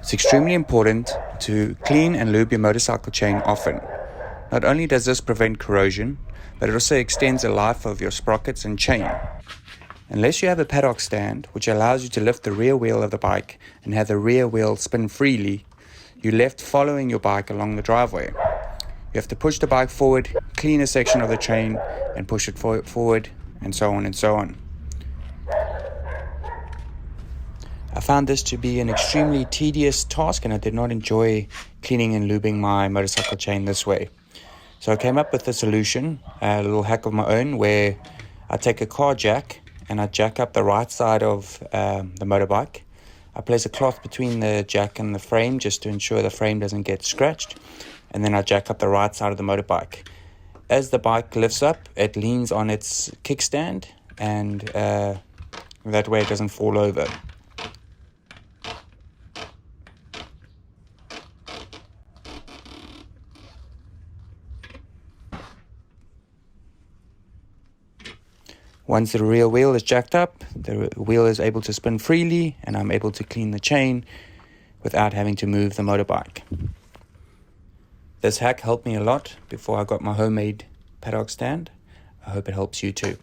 It's extremely important to clean and lube your motorcycle chain often. Not only does this prevent corrosion, but it also extends the life of your sprockets and chain. Unless you have a paddock stand, which allows you to lift the rear wheel of the bike and have the rear wheel spin freely, you're left following your bike along the driveway. You have to push the bike forward, clean a section of the chain, and push it forward, and so on and so on. I found this to be an extremely tedious task, and I did not enjoy cleaning and lubing my motorcycle chain this way. So I came up with a solution, a little hack of my own, where I take a car jack and I jack up the right side of the motorbike. I place a cloth between the jack and the frame just to ensure the frame doesn't get scratched, and then I jack up the right side of the motorbike. As the bike lifts up, it leans on its kickstand, and that way it doesn't fall over. Once the rear wheel is jacked up, the wheel is able to spin freely, and I'm able to clean the chain without having to move the motorbike. This hack helped me a lot before I got my homemade paddock stand. I hope it helps you too.